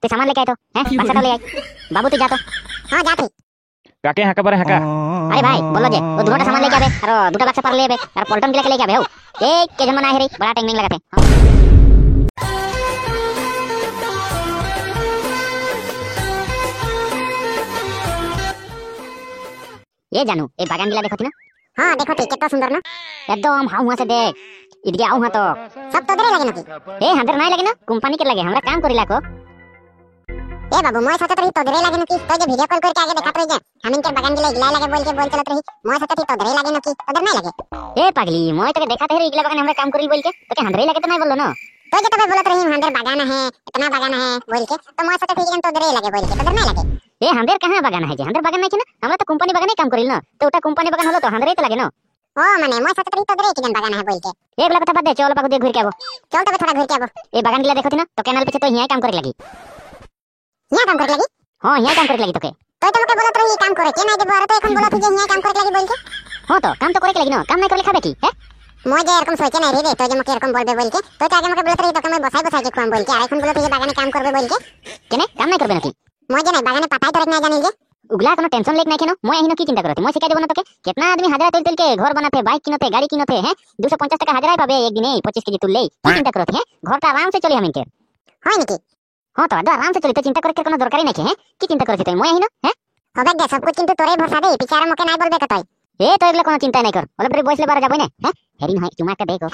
তুই সামান লেকে আয় তো, হ্যাঁ বাক্সাটা ले আয়। বাবু তুই যা তো। হ্যাঁ যাচ্ছি। কাকে হাঁকা পারে হাঁকা? আরে ভাই বললো যে ও দুটো সামান লেকে যাবে আর দুটো বাক্সা পার লেবে আর পল্টন গিলাকে লেকে যাবে। এই কেজন মনে আহে রে বড় টাইমিং লাগাতে। ये जानू ये बागान गिला देखो थी ना? हाँ देखो थी कितना सुंदर ना एकदम हाउ हुआ से देख इधर आऊ हां तो सब तो दरे लगे ना की ए हंदर नहीं लगे ना कंपनी के लगे हमरा काम करिला को ए बाबू मोय साथे तो दरे लगे ना की तो जे वीडियो कॉल करके आगे देखत रही जे हम इनके बागान गिला इगला लगे बोल चलत रही मोय साथे तो दरे लगे ना की उधर नहीं लगे ए पागली मोय तो देखा थे इगला बागान हमरा काम करिल बोल के तो के हंदरे लगे तो नहीं बोलो ना तो जे तबे बोलत रही हंदर बागान है इतना बागान है बोल के तो मोय साथे ठीक तो दरे लगे बोल के उधर नहीं लगे ए हंदर कहां बागान है जे हंदर बागान नहीं ना हमरा तो कंपनी बागान काम करिल ना तो उटा कंपनी बागान हलो तो हंदरे तो लगे ना ओ माने मोय साथे तो दरे किजन बागान है बोल के ए बला कथा बात दे चल पाको दे घुर के आबो चल तबे थोड़ा घुर के आबो ए बागान गिला देखो थी ना तो कैनाल पीछे तो यहां काम करे लगी यहां काम करे लगी हां यहां काम करे लगी तो के मके बोलत रही काम करे के नहीं देबो और तो এখন बोलत जे यहां काम करे लगी बोल के हां तो काम तो करे लगी ना काम नहीं करले खाबे की है मोय जे এরকম सोचे नहीं रे तो जे मके এরকম बोलबे बोल के तो आगे मके बोलत रही तो मैं बसाई बसाई के खुआम बोल के আর এখন बोलत যে বাগানে काम करबे बोल के केने काम नहीं करबे नाকি मोय जे नहीं बागाने पाताई तोरे नहीं जानिल जे उगला कोनो टेंशन लेक नहीं केनो मोय एहिनो की चिंता करते मोय सिखाई देबो ना तो के कितना आदमी हाजरा तुल के घर बनाते बाइक किनते गाड़ी किनते हैं 250 टका हाजरा पाबे एक दिन 25 केजी तुल ले की चिंता करते हैं घर का आराम से चली हम इनके हां निकी हां तो आराम से चली तो चिंता करे के कोनो दरकारी नहीं है की चिंता करते तो मोय एहिनो हैं হবে দে সব কিছু কিন্তু তোরে ভরসা দে পিছারে মকে নাই বলবে কতই এ তো এগুলা কোনো চিন্তা নাই কর অলরেডি বসলে বারা যাবই না হ্যাঁ হেরিন হয় চুমা কা দেখো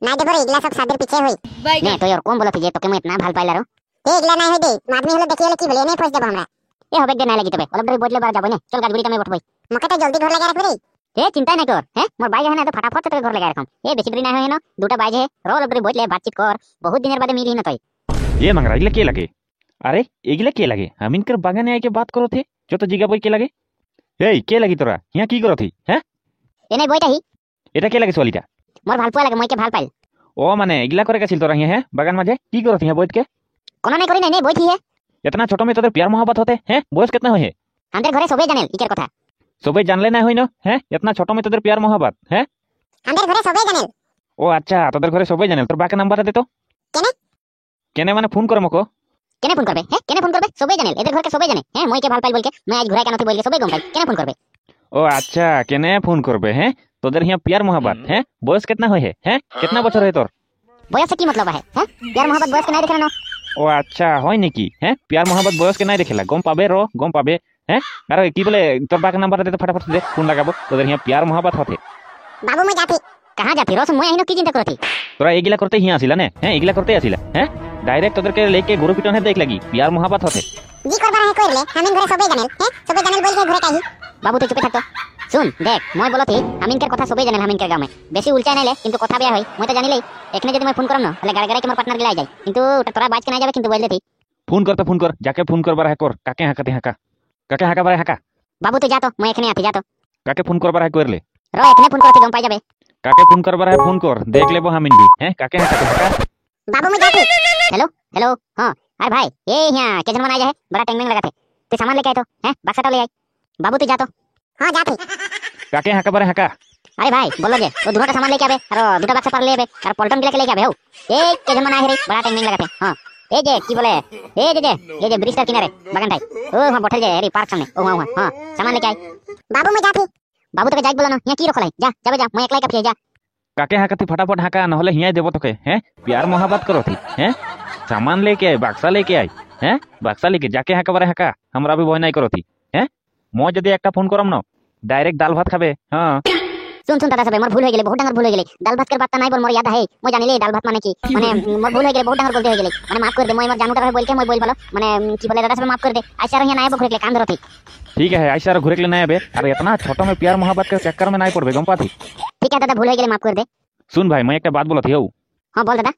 নাই দেবো এগুলা সব সাদের পিছে হই নে তো আর কোন বলতি যে তোকে মই ইতনা ভাল পাইলারো এ এগুলা নাই হই দে আদমি হলো দেখি হলো কি বলে নেই ফস দেব আমরা এ হবে দে নাই লাগি তবে অলরেডি বসলে বারা যাবই না চল গাড়ি কামে বটবই মকে তো জলদি ঘর লাগা রাখবি এ চিন্তা নাই কর হ্যাঁ মোর বাইক है ना तो फटाफट তোকে ঘর লাগা রাখম এ বেশি দেরি নাই হয় না দুটা বাজে রোল অলরেডি বসলে বাতচিত কর বহুত দিনের বাদে মিলি না তুই ये मंगरा इगला के लगे अरे एगला के लगे हम इनकर बागाने आके बात करो थे जो तो जिगा बोई के लगे এই কে লাগি তোরা হিয়া কি করথি হ্যাঁ এনে বইটাহি এটা কে লাগে সোয়ালিটা মোর ভাল পোয়া লাগে মই কে ভাল পাইল ও মানে এগলা করে গেছিল তোরা হিয়া হ্যাঁ বাগান মাঝে কি করথি হিয়া বইত के কোন নাই করি নাই বইথি হে इतना छोटो में তোদের प्यार मोहब्बत होते हैं बयस कितना होय है আমাদের ঘরে সবাই জানেল ইকের কথা সবাই জানলে না হইনো হ্যাঁ इतना छोटो में তোদের प्यार मोहब्बत हैं আমাদের ঘরে সবাই জানেল ও আচ্ছা তোদের ঘরে সবাই জানেল তোর বাকে নাম্বারটা দে তো কেনে কেনে মানে ফোন করে মকো কেনে ফোন করবে হ্যাঁ কেনে ফোন করবে সবাই জানেল এদের ঘরকে সবাই জানে হ্যাঁ মই কে ভাল পাইল বলকে মই আজ ঘুরাই কেন তুই বলকে সবাই গম পাই কেনে ফোন করবে ও আচ্ছা কেনে ফোন করবে हैं তোদের হিয়া प्यार मोहब्बत हैं बयस कितना होय है हैं कितना बছর है তোর বয়স কি मतलब है हैं प्यार मोहब्बत बयस के नहीं देखना ও আচ্ছা হয় নাকি হ্যাঁ प्यार मोहब्बत বয়স के नहीं देखेला গম পাবে রো গম পাবে हैं আরে কি বলে তোর বাকে নাম্বারটা দে তো फटाफट दे ফোন লাগাবো তোদের হিয়া प्यार मोहब्बत होते बाबू मैं जाती कहां जाती रोस মই আহিনো কি চিন্তা করতি তোরা এগুলা করতে হিয়া আসিলা না হ্যাঁ এগুলা করতে আসিলা হ্যাঁ ডাইরেক্ট তোদেরকে লেকে গুরু পিটনে দেখ লাগি प्यार मोहब्बत होते জি করবার है কইলে আমি ঘরে সবাই জানেল হ্যাঁ সবাই জানেল বলকে ঘরে কাহি বাবু তুই চুপে থাকতো শুন দেখ মই বলতি আমিনকের কথা সবাই জানেল আমিনকের গ্রামে বেশি উলচাই নাইলে কিন্তু কথা বিয়া হই মই তো জানিলেই এখানে যদি মই ফোন করম না তাহলে গাড়ি গাড়ি কি মোর পার্টনার গিলাই যায় কিন্তু ওটা তোরা বাজ কে নাই যাবে কিন্তু বল দেতি ফোন কর যাকে ফোন করবার है কর কাকে হাঁকাতে হাঁকা কাকে হাঁকাবার হাঁকা বাবু তুই যা তো মই এখানে আছি যা তো কাকে ফোন করবার है করলে র এখানে ফোন করতে গম পাই যাবে কাকে ফোন করবার है ফোন কর দেখ लेबो হামিন भी हैं काके हांकाते हांका बाबू मैं जाती हेलो हेलो हां अरे भाई ये यहां केजन मन आ जाए बड़ा टेंगमेंग लगाते तू सामान लेके आए तो हैं बक्सा ले आई बाबू तू जा तो हां जाती काके हांकाबारे हांका अरे भाई बोलो जे वो दुटा सामान लेके आबे और दुटा बक्सा पर लेबे और पल्टन गिला के लेके आबे हो ए केजन मन आ रे बड़ा टेंगमेंग लगाते हां ए जे की बोले ए जे ब्रिज के किनारे बागान टाइप ओ हां बैठल जे रे पार्क सामने ओ हां हां सामान लेके आई बाबू मैं जाती बाबू तो जाई बोलो ना यहां की रखलाई जा जाबे जा मैं एकलाई का जा काके हांकाती फटाफट हांका न होले हिया देबो तोके हैं प्यार मोहब्बत करो थी हैं सामान लेके आई बक्सा लेके आई हैं बक्सा लेके जाके हांकाबारे हांका हमरा भी भय নাই करो थी हैं মই যদি একটা ফোন করম না डायरेक्ट दाल भात खाबे हां सुन सुन दादा सबे मोर भूल हो गेले बहुत डांगर भूल हो गेले दाल भात कर बात नहीं बोल मोर याद है মই জানিলে दाल भात माने की माने मोर भूल हो गेले बहुत डांगर बोलते हो गेले माने माफ कर दे মই मोर जानूटा रहे बोल के মই बोल बालो माने की बोले दादा सबे माफ कर दे आशा रहिया ना बखरे कान धरती ठीक है ऐसा घुरे के लिए नहीं आबे अरे इतना छोटो में प्यार मोहब्बत के चक्कर में नहीं पड़बे गम पाती ठीक है दादा भूल हो गेले माफ कर दे सुन भाई मैं एक बात बोलत हूं हां बोल दादा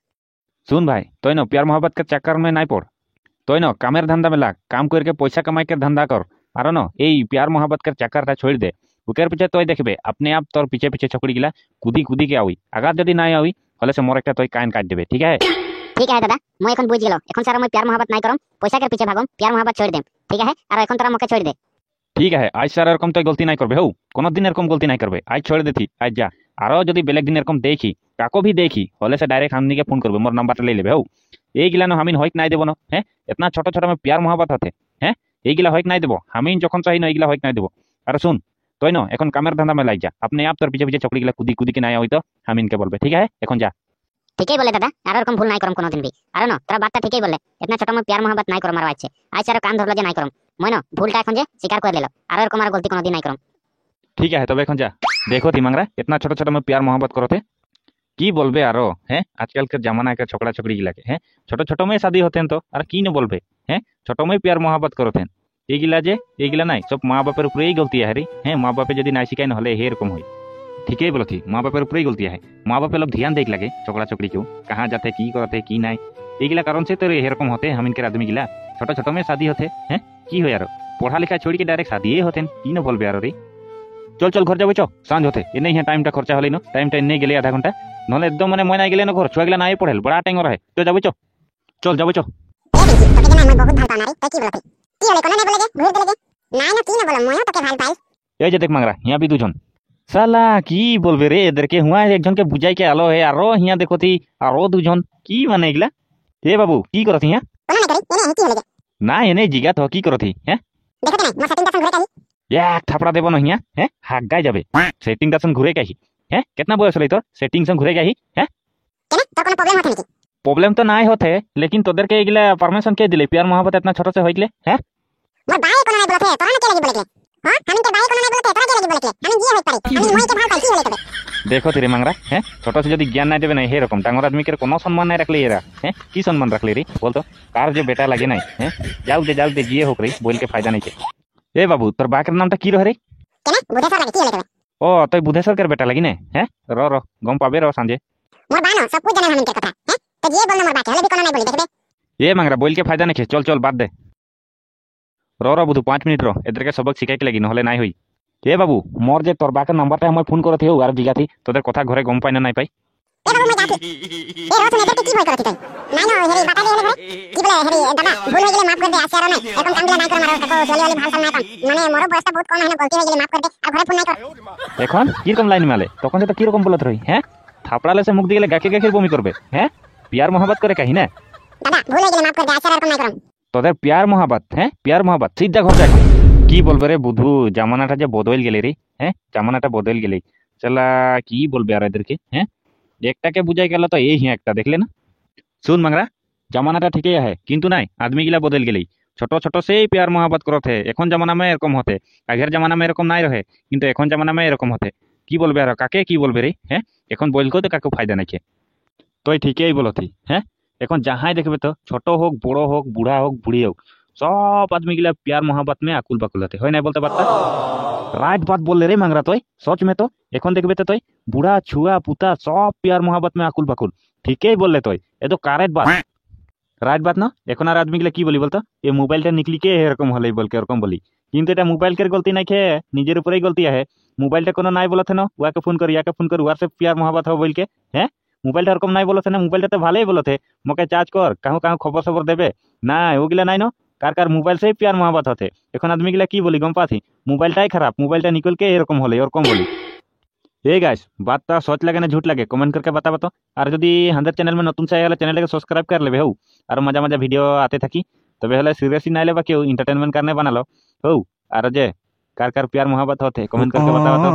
सुन भाई तो न प्यार मोहब्बत के चक्कर में नहीं पड़ तो न कामेर धंधा में लाग काम करके पैसा कमाई के धंधा कर और न ए प्यार मोहब्बत के चक्कर छोड़ दे उकेर पीछे तो देखबे अपने आप तोर पीछे पीछे छकड़ी गिला कुदी कुदी के आवी अगर जदी नहीं आवी हले से मोर एक तो कान काट देबे ठीक है दादा मैं এখন বুঝ গেল এখন সারা मैं प्यार मोहब्बत नहीं करम पैसा के पीछे भागम प्यार मोहब्बत छोड़ देम ठीक है और এখন তোরা মকে छोड़ दे ठीक है आज सारा एरकम तो गलती नहीं करबे हो कोनो दिन एरकम गलती नहीं करबे आज छोड़ देती आज जा আরো যদি বেলেগ দিন এরকম দেখি কাকো ভি দেখি হলে সে ডাইরেক্ট হামনিকে ফোন করবে, মোর নাম্বারটা লই লেবে। হও এইগুলা না হামিন হইক নাই দেবো না। হ্যাঁ এতনা ছোট ছোট में प्यार मोहब्बत হতে, হ্যাঁ এইগুলা হইক নাই দেবো হামিন যখন চাই না এইগুলা হইক নাই দেবো। আর শুন তুই না এখন কামের ধান্দা में লাগ যা, আপনি আপ তোর পিছে পিছে চকড়িগুলা কুদি কুদি কি নাই হইতো হামিনকে বলবে, ঠিক আছে এখন যা। ঠিকই বলে দাদা, আর এরকম ভুল নাই করম কোনোদিন বি। আর না তোরা বাতটা ঠিকই বলে, এতনা ছোট में प्यार मोहब्बत নাই করম আর আছে আইছে আর কান ধরলো যে নাই করম। মই না ভুলটা এখন যে স্বীকার করে নিলো, আর এরকম আর গলতি কোনোদিন নাই করম। ঠিক আছে তবে এখন যা। দেখো তিমাংরা इतना ছোট ছোট में प्यार मोहब्बत করতে কি বলবে আরো। হ্যাঁ আজকালকার জামানা के ছকড়া ছকড়ি গিলাকে, হ্যাঁ ছোট ছোট में शादी হতেন তো আর কি না বলবে। হ্যাঁ ছোট में प्यार मोहब्बत করতেন এইগুলা যে এইগুলা নাই সব মা বাপের উপরেই গলতি হারি। হ্যাঁ মা বাপে যদি নাই শিখাই নহলে এরকম হয়। ঠিকই বলছি মা বাপের উপরেই গলতি হয়। মা বাপে লোক ধ্যান দেখ লাগে চকড়া চকড়ি কেউ কাহা যাতে কি করতে কি নাই এইগুলা কারণ से তোর এরকম হতে হামিনকে আদমি গিলা ছোট ছোট में शादी হতে। হ্যাঁ কি হয় আর পড়া লেখা छोड़ के डायरेक्ट शादी হতেন কি না বলবে আর রে। চল চল ঘর যাবো চ সাঁঝ হতে এনেই হ্যাঁ টাইমটা খরচা হলেই না টাইমটা এনে গেলে আধা ঘন্টা নহলে একদম মানে ময়না গেলে না ঘর ছুয়াগুলা নাই পড়েল বড়া টাইম রহে তো যাবো চ চল যাবো চ। এ দেখি তোকে জানা আমি বহুত ভালো পাও না রে, তাই কি বলতে কি হলে কোনে বলে গে ভুল বলে গে নাই না কি না বলো মইও তোকে ভালো পাই। এই যে দেখ মাংরা হিয়া বি দুজন সালা কি বলবে রে এদেরকে হুয়া একজনকে বুঝাই কে আলো হে আরো হিয়া দেখতি আরো দুজন কি মানে এগুলা। এ বাবু কি করতি হিয়া কোনে করি এনে কি হলে গে না এনে জিগা তো কি করতি। হ্যাঁ দেখতে নাই মোর সেটিংটা ঘুরে কাহি এক থাপড়া দেব না হিয়া। হ্যাঁ হাক গাই যাবে সেটিং দাসন ঘুরে কাহি। হ্যাঁ কেতনা বয়স হলে তোর সেটিং সং ঘুরে কাহি। হ্যাঁ কেন তোর কোনো প্রবলেম হতে নাকি प्रॉब्लम तो নাই होते लेकिन तोदर के एगिला परमिशन के दिले प्यार मोहब्बत इतना छोटा से होइले। हैं मोर भाई कोनो नहीं बोलते तोरा ने के लगी बोले हां हम के भाई कोनो नहीं बोलते तोरा के लगी बोले हम जी होई पारी हम मोई के भाव पाई की होले तबे देखो तेरे मांगरा। हैं छोटा से यदि ज्ञान नहीं देबे नहीं हे रकम डांगर आदमी के कोनो सम्मान नहीं रखले एरा। हैं की सम्मान रखले रे बोल तो कार जो बेटा लगे नहीं। हैं जाऊ दे जिए होकरी बोल के फायदा नहीं के। ए बाबू तोर बाकर नाम ता की रह रे केना बुधेश्वर लगे की होले तबे ओ तय बुधेश्वर के बेटा लगी ने। हैं रो गम पाबे रो सांजे मोर बानो सब कुछ जाने हम के कथा। हैं तो ये बोलना मोर बात हले भी कोनो नहीं बोली देखबे ये मांगरा बोल के फायदा नहीं के चल चल बात दे रो बुधु 5 मिनट रो इधर के सबक शिखाई के लगी নহলে নাই হই। এ বাবু মোর যে তোর বাকে নাম্বারটা আমি ফোন করতে হও আর জিগাতি তোদের কথা ঘরে গম পাই না নাই পাই। এ বাবু মই যাচ্ছি এ রোজ নেতে কি ভয় করতি তাই নাই না হেরি বাতা দিয়ে ঘরে কি বলে হেরি দাদা ভুল হয়ে গেলে মাফ করে দে আসে আর নাই এখন কামগুলা নাই করে মারো কাকো চলি वाली ভালতা নাই কাম মানে মোর বয়সটা বহুত কম হয় না গলতি হয়ে গেলে মাফ করে দে আর ঘরে ফোন নাই কর। এখন কি রকম লাইন মালে তখন তো কি রকম বলত রই। হ্যাঁ থাপড়ালে সে মুখ দিয়ে গেলে গাকে বমি করবে। হ্যাঁ प्यार मोहब्बत করে কাহি না দাদা ভুল হয়ে গেলে মাফ করে দে আসে আর নাই করম তোদের प्यार मोहब्बत। হ্যাঁ प्यार मोहब्बत সিধা ঘর দেখ কি বলবে রে বুধু জামানাটা যে বদল গেলে রে। হ্যাঁ জামানাটা বদল গেলে চলা কি বলবে আর এদেরকে। হ্যাঁ একটাকে বুঝাই গেল তো এই হিয়া একটা দেখলে না। শুন মাংরা জামানাটা ঠিকই আছে কিন্তু নাই আদমি গিলা বদল গেলেই ছোট ছোট সেই प्यार मोहब्बत করতে এখন জামানা में এরকম হতে আগের জামানা में এরকম নাই রহে কিন্তু এখন জামানা में এরকম হতে কি বলবে আর কাকে কি বলবে রে। হ্যাঁ এখন বলকেও তো কাকে ফায়দা নাই তুই ঠিকই বলতি। হ্যাঁ এখন যাহাই দেখবে তো ছোট হোক বড় হোক বুড়া হোক বুড়ি হোক সব आदमी गिला प्यार मोहब्बत में आकुल बाकुल होते হয় না বলতে পারতা রাইট बात बोल रे मांगरा তুই सच में तो এখন দেখবে তো তুই বুড়া ছুয়া পুতা সব प्यार मोहब्बत में आकुल बाकुल ঠিকই বললে তুই এ তো কারেক্ট बात রাইট बात না। এখন আর আদমি গিলা কি বলি বলতো এই মোবাইলটা নিকলি কে এরকম হলেই বলকে এরকম বলি কিন্তু এটা মোবাইল কের গলতি নাই খে নিজের উপরেই গলতি আছে। মোবাইলটা কোনো নাই বলতে না ওয়াকে ফোন করি ইয়াকে ফোন করি ওয়ার से प्यार मोहब्बत হবে বলকে। হ্যাঁ মোবাইলটা এরকম নাই বলতে না মোবাইলটা তো ভালোই বলতে মকে চার্জ কর কাহু কাহু খবর খবর দেবে না ওগুলা নাই না কার কার মোবাইল से प्यार मोहब्बत होते এখন আদমি গিলা কি বলি গম পাছি মোবাইলটাই খারাপ মোবাইলটা নিকল के এরকম হলে এরকম বলি। ए गाइस बात तो सच लगे ना झूठ लगे कमेंट करके बताबो तो और यदि हमारे चैनल में नतून से आए चैनल के सब्सक्राइब कर लेबे हो और मजा मजा वीडियो आते थकी तबे हले सीरियसली ना लेबा केउ एंटरटेनमेंट करने बना लो हो और जे कार कार प्यार मोहब्बत होते कमेंट करके बताओ तो।